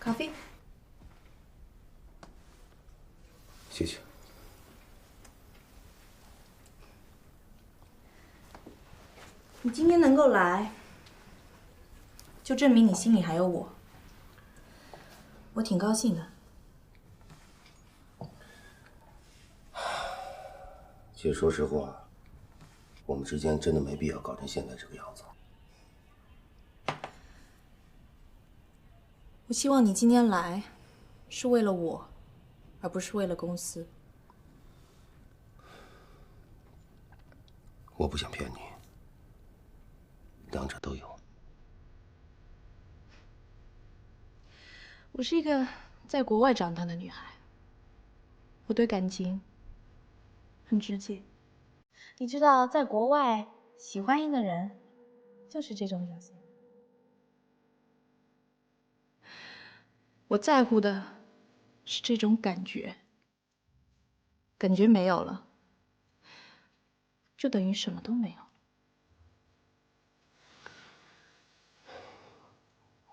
咖啡。谢谢。你今天能够来，就证明你心里还有我。我挺高兴的。姐，说实话，我们之间真的没必要搞成现在这个样子。我希望你今天来，是为了我，而不是为了公司。我不想骗你，两者都有。我是一个在国外长大的女孩，我对感情很直接。你知道，在国外喜欢一个人，就是这种表现。我在乎的是这种感觉，感觉没有了，就等于什么都没有。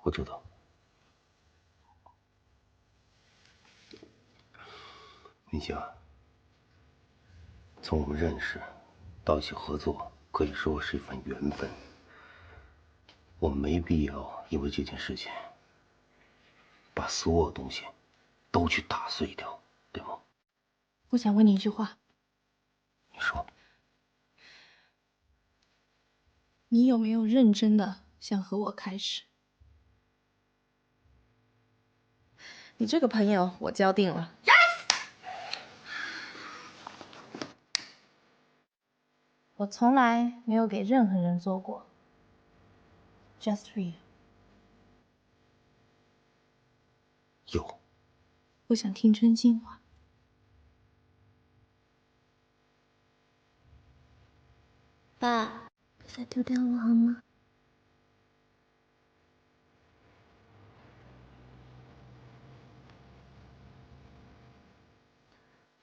我知道。明星啊，从我们认识到一起合作，可以说是一份缘分。我们没必要因为这件事情把所有东西都去打碎掉，对吗？我想问你一句话，你说。你有没有认真的想和我开始？你这个朋友我交定了。我从来没有给任何人做过，just for you。有。我想听真心话。爸，别再丢掉我好吗？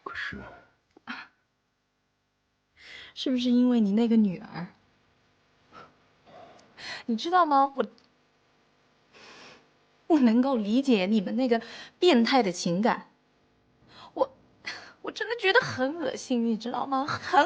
可是，是不是因为你那个女儿？你知道吗？我能够理解你们那个变态的情感。我真的觉得很恶心，你知道吗？很